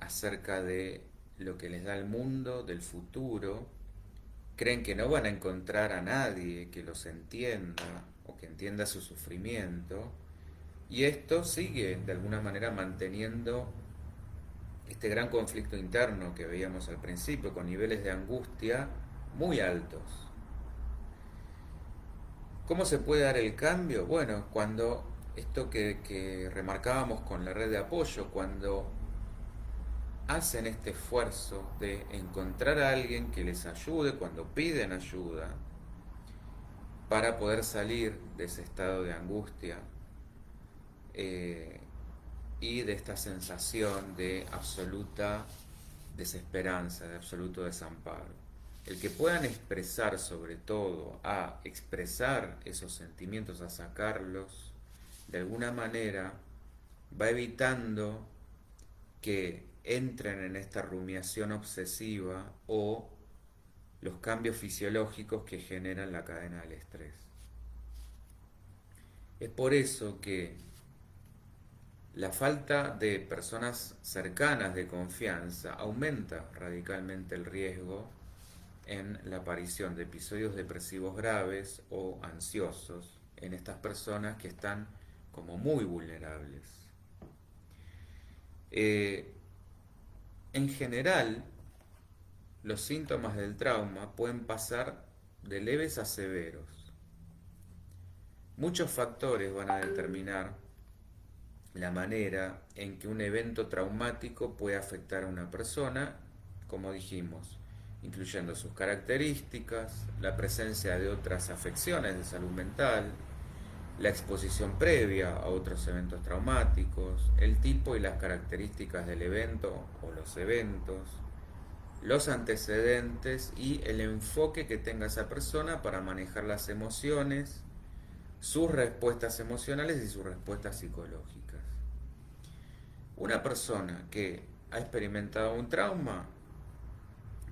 acerca de lo que les da el mundo, del futuro. Creen que no van a encontrar a nadie que los entienda o que entienda su sufrimiento. Y esto sigue de alguna manera manteniendo este gran conflicto interno que veíamos al principio, con niveles de angustia muy altos. ¿Cómo se puede dar el cambio? Bueno, cuando esto que remarcábamos con la red de apoyo, cuando hacen este esfuerzo de encontrar a alguien que les ayude, cuando piden ayuda, para poder salir de ese estado de angustia, y de esta sensación de absoluta desesperanza, de absoluto desamparo. El que puedan expresar, sobre todo, a expresar esos sentimientos, a sacarlos, de alguna manera, va evitando que entren en esta rumiación obsesiva o los cambios fisiológicos que generan la cadena del estrés. Es por eso que la falta de personas cercanas de confianza aumenta radicalmente el riesgo en la aparición de episodios depresivos graves o ansiosos en estas personas que están como muy vulnerables. En general, los síntomas del trauma pueden pasar de leves a severos. Muchos factores van a determinar la manera en que un evento traumático puede afectar a una persona, como dijimos, incluyendo sus características, la presencia de otras afecciones de salud mental, la exposición previa a otros eventos traumáticos, el tipo y las características del evento o los eventos, los antecedentes y el enfoque que tenga esa persona para manejar las emociones, sus respuestas emocionales y sus respuestas psicológicas. Una persona que ha experimentado un trauma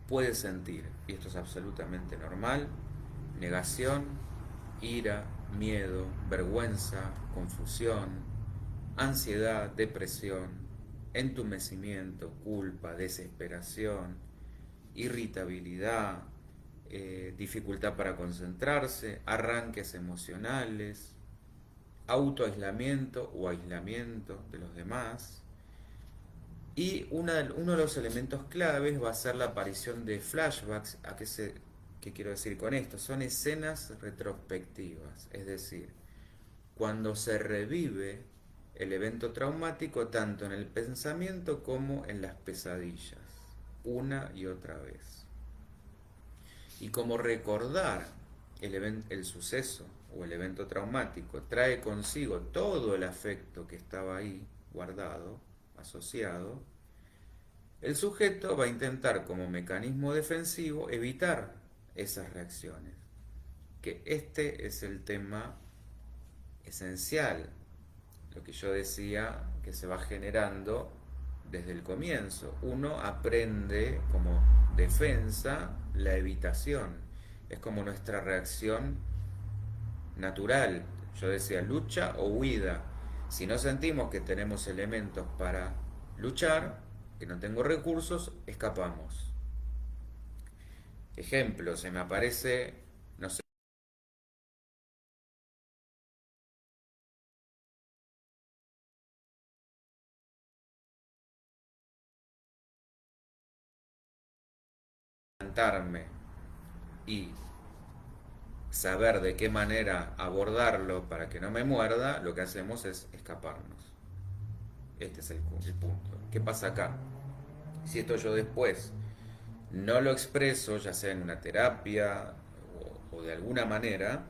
puede sentir, y esto es absolutamente normal, negación, ira, miedo, vergüenza, confusión, ansiedad, depresión, entumecimiento, culpa, desesperación, irritabilidad, dificultad para concentrarse, arranques emocionales, autoaislamiento o aislamiento de los demás. Y uno de los elementos claves va a ser la aparición de flashbacks. ¿Qué quiero decir con esto? Son escenas retrospectivas, es decir, cuando se revive el evento traumático tanto en el pensamiento como en las pesadillas, una y otra vez. Y como recordar el suceso o el evento traumático trae consigo todo el afecto que estaba ahí guardado, asociado, el sujeto va a intentar como mecanismo defensivo evitar esas reacciones. Que este es el tema esencial, lo que yo decía que se va generando desde el comienzo. Uno aprende como defensa la evitación, es como nuestra reacción natural. Yo decía lucha o huida. Si no sentimos que tenemos elementos para luchar, que no tengo recursos, escapamos. Ejemplo, se me aparece, no sé, levantarme y saber de qué manera abordarlo para que no me muerda, lo que hacemos es escaparnos. Este es el punto. ¿Qué pasa acá? Si esto yo después no lo expreso, ya sea en una terapia o de alguna manera,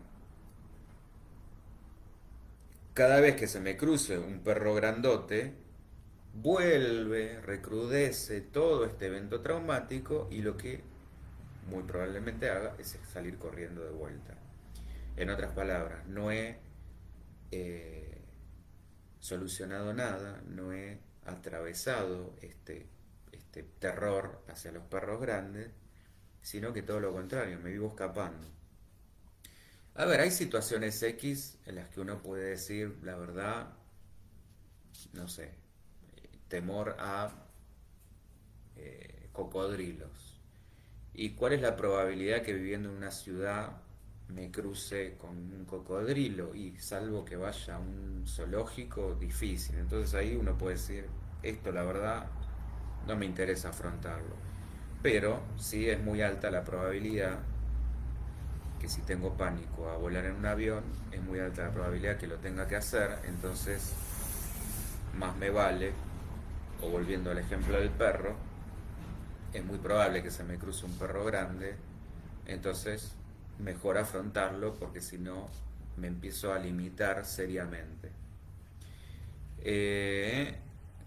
cada vez que se me cruce un perro grandote, vuelve, recrudece todo este evento traumático y lo que muy probablemente haga es salir corriendo de vuelta. En otras palabras, no he eh, solucionado nada, no he atravesado este terror hacia los perros grandes, sino que todo lo contrario, me vivo escapando. A ver, hay situaciones X en las que uno puede decir, la verdad, no sé, temor a cocodrilos. ¿Y cuál es la probabilidad que viviendo en una ciudad me cruce con un cocodrilo? Y salvo que vaya a un zoológico, difícil. Entonces ahí uno puede decir, esto la verdad no me interesa afrontarlo. Pero sí es muy alta la probabilidad que si tengo pánico a volar en un avión, es muy alta la probabilidad que lo tenga que hacer, entonces más me vale, o volviendo al ejemplo del perro, es muy probable que se me cruce un perro grande, entonces mejor afrontarlo porque si no me empiezo a limitar seriamente. Eh,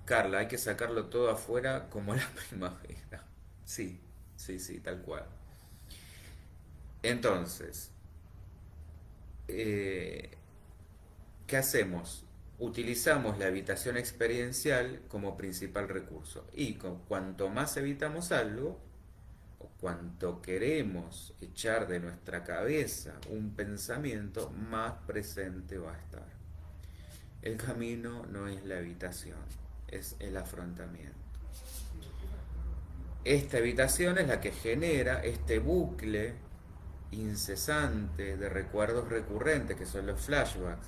Carla, hay que sacarlo todo afuera como la primavera. Sí, sí, sí, tal cual. Entonces, eh, ¿qué hacemos? Utilizamos la evitación experiencial como principal recurso. Y cuanto más evitamos algo, o cuanto queremos echar de nuestra cabeza un pensamiento, más presente va a estar. El camino no es la evitación, es el afrontamiento. Esta evitación es la que genera este bucle incesante de recuerdos recurrentes que son los flashbacks,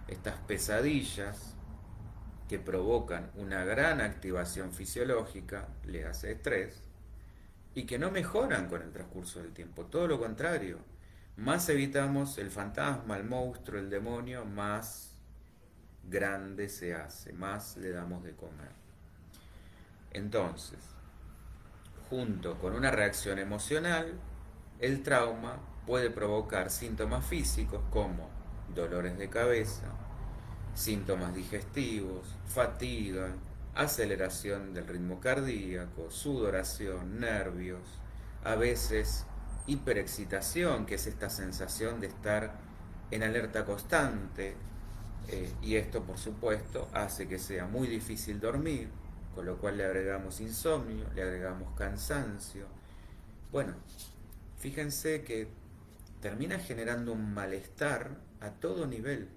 estas pesadillas que provocan una gran activación fisiológica, le hace estrés, y que no mejoran con el transcurso del tiempo, todo lo contrario. Más evitamos el fantasma, el monstruo, el demonio, más grande se hace, más le damos de comer. Entonces, junto con una reacción emocional, el trauma puede provocar síntomas físicos como dolores de cabeza, síntomas digestivos, fatiga, aceleración del ritmo cardíaco, sudoración, nervios, a veces hiperexcitación, que es esta sensación de estar en alerta constante, y esto por supuesto hace que sea muy difícil dormir, con lo cual le agregamos insomnio, le agregamos cansancio. Bueno, fíjense que termina generando un malestar a todo nivel.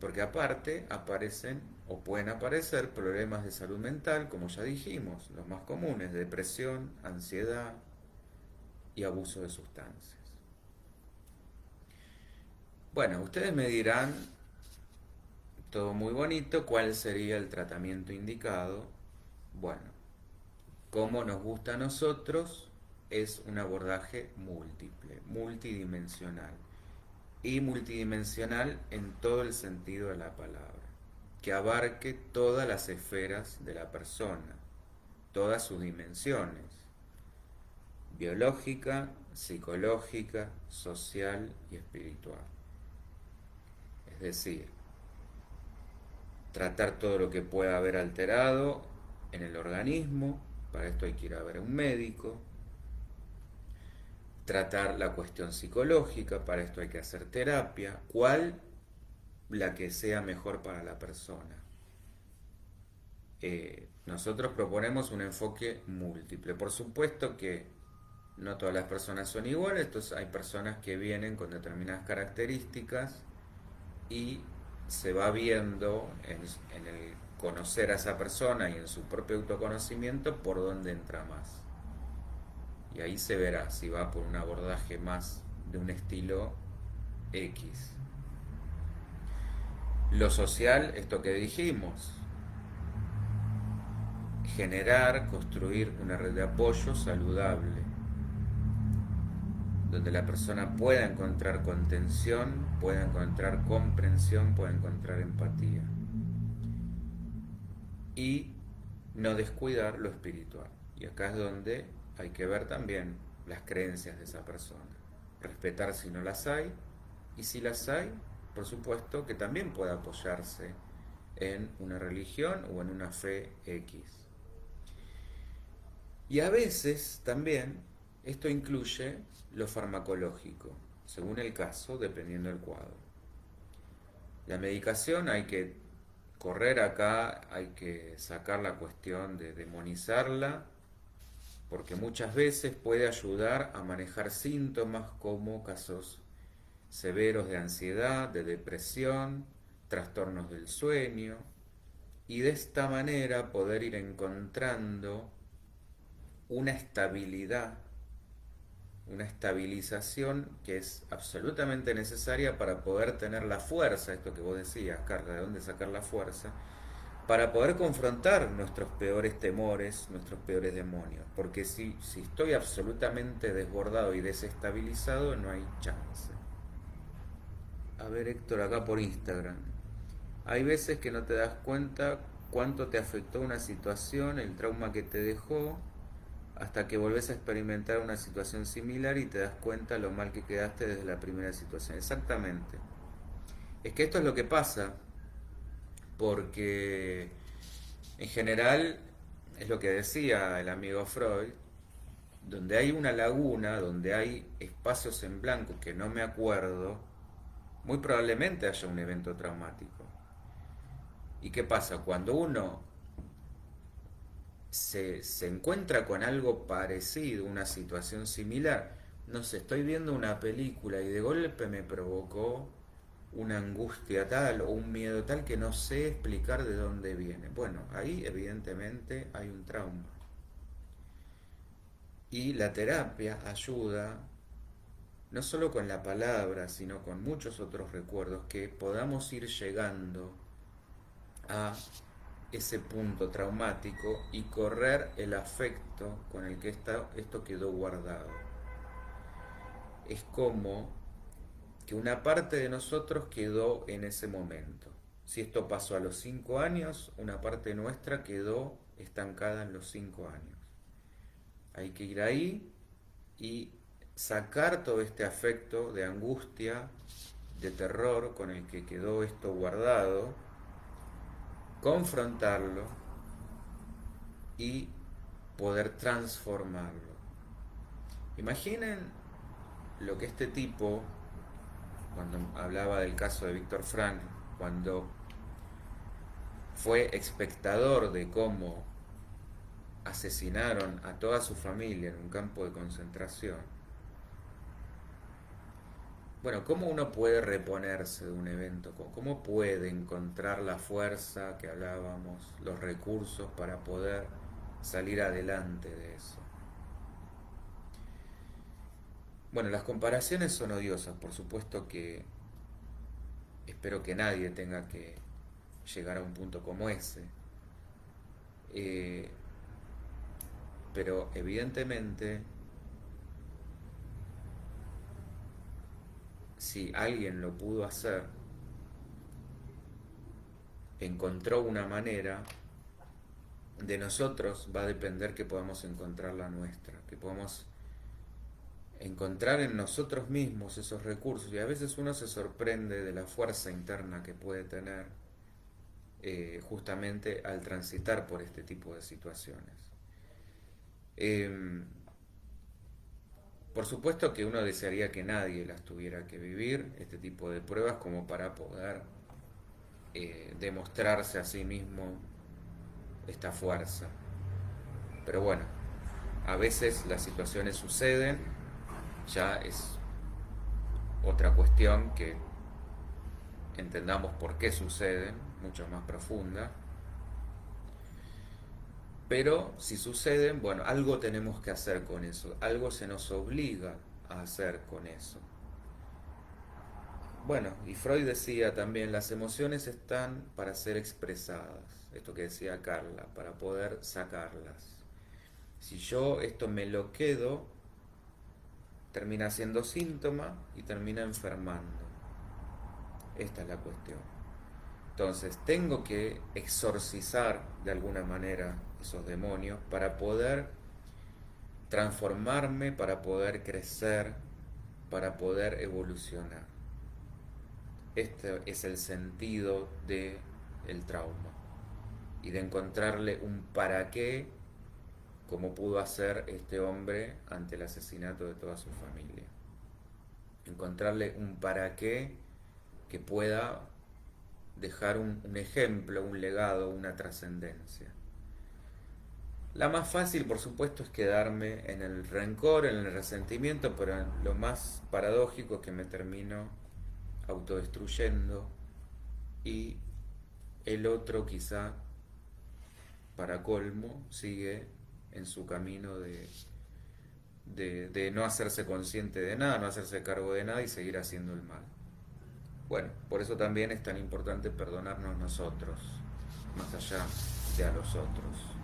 porque aparte aparecen o pueden aparecer problemas de salud mental, como ya dijimos, los más comunes: depresión, ansiedad y abuso de sustancias. Bueno, ustedes me dirán, todo muy bonito, ¿cuál sería el tratamiento indicado? Bueno, como nos gusta a nosotros, es un abordaje múltiple, multidimensional. Y multidimensional en todo el sentido de la palabra, que abarque todas las esferas de la persona, todas sus dimensiones: biológica, psicológica, social y espiritual. Es decir, tratar todo lo que pueda haber alterado en el organismo. Para esto hay que ir a ver a un médico. Tratar la cuestión psicológica, para esto hay que hacer terapia. ¿Cuál? La que sea mejor para la persona. Nosotros proponemos un enfoque múltiple. Por supuesto que no todas las personas son iguales, entonces hay personas que vienen con determinadas características y se va viendo en el conocer a esa persona y en su propio autoconocimiento por dónde entra más. Y ahí se verá si va por un abordaje más de un estilo X. Lo social, esto que dijimos: generar, construir una red de apoyo saludable, donde la persona pueda encontrar contención, pueda encontrar comprensión, pueda encontrar empatía. Y no descuidar lo espiritual. Y acá es donde hay que ver también las creencias de esa persona. Respetar si no las hay, y si las hay, por supuesto que también pueda apoyarse en una religión o en una fe X. Y a veces también esto incluye lo farmacológico, según el caso, dependiendo del cuadro. La medicación hay que correr acá, hay que sacar la cuestión de demonizarla, porque muchas veces puede ayudar a manejar síntomas como casos severos de ansiedad, de depresión, trastornos del sueño, y de esta manera poder ir encontrando una estabilidad, una estabilización que es absolutamente necesaria para poder tener la fuerza, esto que vos decías, Carla, de dónde sacar la fuerza, para poder confrontar nuestros peores temores, nuestros peores demonios. Porque si estoy absolutamente desbordado y desestabilizado, no hay chance. A ver, Héctor, acá por Instagram: hay veces que no te das cuenta cuánto te afectó una situación, el trauma que te dejó, hasta que volvés a experimentar una situación similar y te das cuenta lo mal que quedaste desde la primera situación. Exactamente. Es que esto es lo que pasa, porque en general es lo que decía el amigo Freud: donde hay una laguna, donde hay espacios en blanco que no me acuerdo, muy probablemente haya un evento traumático. ¿Y qué pasa? Cuando uno se encuentra con algo parecido, una situación similar, no sé, estoy viendo una película y de golpe me provocó una angustia tal o un miedo tal que no sé explicar de dónde viene. Bueno, ahí evidentemente hay un trauma. Y la terapia ayuda no solo con la palabra, sino con muchos otros recuerdos, que podamos ir llegando a ese punto traumático y correr el afecto con el que esto quedó guardado. Es como que una parte de nosotros quedó en ese momento. Si esto pasó a los 5 años, una parte nuestra quedó estancada en los 5 años. Hay que ir ahí y sacar todo este afecto de angustia, de terror con el que quedó esto guardado, confrontarlo y poder transformarlo. Imaginen lo que este tipo, cuando hablaba del caso de Víctor Frank, cuando fue espectador de cómo asesinaron a toda su familia en un campo de concentración, Bueno, ¿cómo uno puede reponerse de un evento? ¿Cómo puede encontrar la fuerza que hablábamos, los recursos para poder salir adelante de eso? Bueno, las comparaciones son odiosas, por supuesto que espero que nadie tenga que llegar a un punto como ese. Eh, pero evidentemente, si alguien lo pudo hacer, encontró una manera, de nosotros va a depender que podamos encontrar la nuestra, que podamos encontrar en nosotros mismos esos recursos. Y a veces uno se sorprende de la fuerza interna que puede tener justamente al transitar por este tipo de situaciones. Eh, por supuesto que uno desearía que nadie las tuviera que vivir, este tipo de pruebas, como para poder demostrarse a sí mismo esta fuerza. Pero bueno, a veces las situaciones suceden, ya es otra cuestión que entendamos por qué suceden, mucho más profunda. Pero si suceden, bueno, algo tenemos que hacer con eso, algo se nos obliga a hacer con eso. Bueno, y Freud decía también, las emociones están para ser expresadas, esto que decía Carla, para poder sacarlas. Si yo esto me lo quedo, termina siendo síntoma y termina enfermando. Esta es la cuestión. Entonces, tengo que exorcizar de alguna manera esos demonios para poder transformarme, para poder crecer, para poder evolucionar. Este es el sentido del trauma y de encontrarle un para qué, como pudo hacer este hombre ante el asesinato de toda su familia. Encontrarle un para qué que pueda dejar un ejemplo, un legado, una trascendencia. La más fácil, por supuesto, es quedarme en el rencor, en el resentimiento, pero lo más paradójico es que me termino autodestruyendo y el otro quizá, para colmo, sigue en su camino de no hacerse consciente de nada, no hacerse cargo de nada y seguir haciendo el mal. Bueno, por eso también es tan importante perdonarnos nosotros, más allá de a los otros.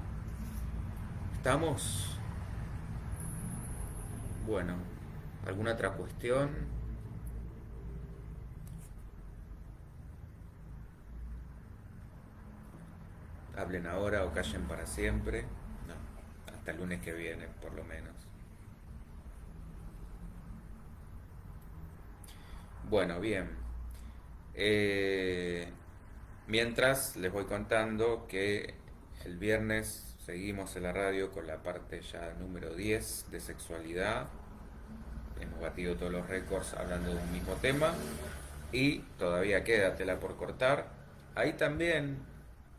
¿Estamos? Bueno, ¿alguna otra cuestión? Hablen ahora o callen para siempre. No, hasta el lunes que viene, por lo menos. Bueno, bien. Eh, Mientras les voy contando que el viernes seguimos en la radio con la parte ya número 10 de sexualidad. Hemos batido todos los récords hablando de un mismo tema y todavía queda tela por cortar. Ahí también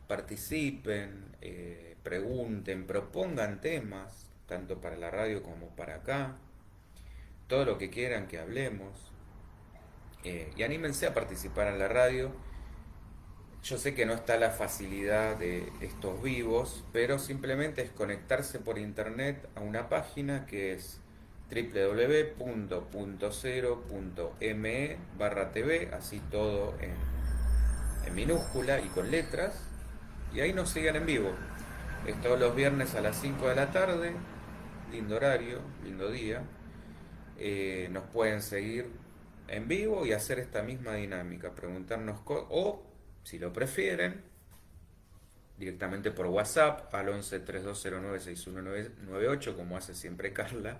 participen, pregunten, propongan temas, tanto para la radio como para acá, todo lo que quieran que hablemos. Y anímense a participar en la radio. Yo sé que no está la facilidad de estos vivos, pero simplemente es conectarse por internet a una página que es www.puntocero.me/tv, así todo en minúscula y con letras, y ahí nos siguen en vivo. Es todos los viernes a las 5 de la tarde, lindo horario, lindo día. Nos pueden seguir en vivo y hacer esta misma dinámica, preguntarnos o, si lo prefieren, directamente por WhatsApp al 11 3209 61998, como hace siempre Carla.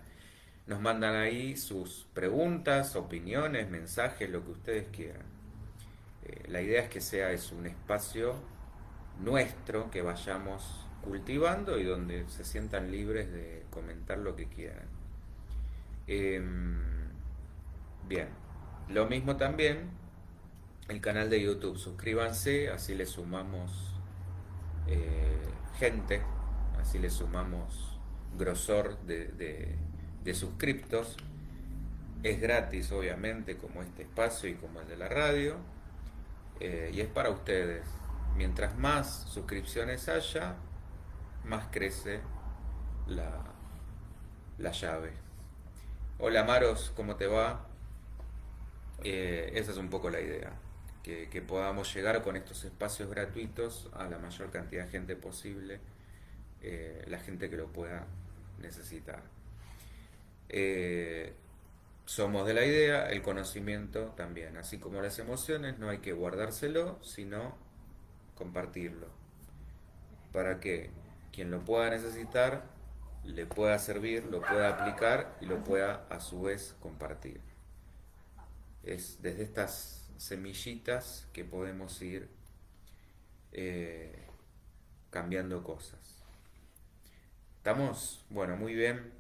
Nos mandan ahí sus preguntas, opiniones, mensajes, lo que ustedes quieran. La idea es que sea un espacio nuestro que vayamos cultivando y donde se sientan libres de comentar lo que quieran. Bien, lo mismo también el canal de YouTube. Suscríbanse, así le sumamos gente, así le sumamos grosor de suscriptos. Es gratis, obviamente, como este espacio y como el de la radio, y es para ustedes. Mientras más suscripciones haya, más crece la, la llave. Hola Maros, ¿cómo te va? Esa es un poco la idea, que podamos llegar con estos espacios gratuitos a la mayor cantidad de gente posible, la gente que lo pueda necesitar. Eh, Somos de la idea, el conocimiento también, así como las emociones, no hay que guardárselo, sino compartirlo, para que quien lo pueda necesitar le pueda servir, lo pueda aplicar y lo pueda a su vez compartir. Es desde estas semillitas que podemos ir eh, cambiando cosas. ¿Estamos? Bueno, muy bien.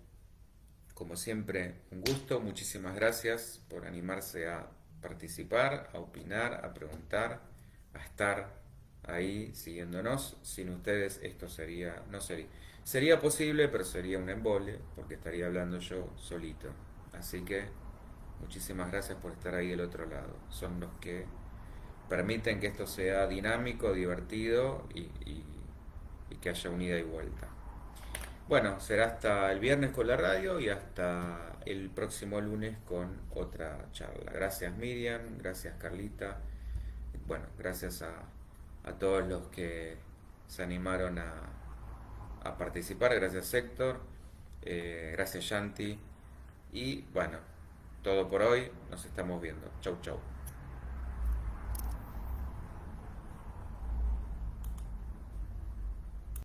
Como siempre, un gusto. Muchísimas gracias por animarse a participar, a opinar, a preguntar, a estar ahí siguiéndonos. Sin ustedes esto sería posible, pero sería un embole porque estaría hablando yo solito. Así que muchísimas gracias por estar ahí del otro lado. Son los que permiten que esto sea dinámico, divertido y que haya un ida y vuelta. Bueno, será hasta el viernes con la radio y hasta el próximo lunes con otra charla. Gracias Miriam, gracias Carlita, bueno, gracias a todos los que se animaron a participar, gracias Héctor, gracias Yanti y bueno, todo por hoy, nos estamos viendo. Chau chau.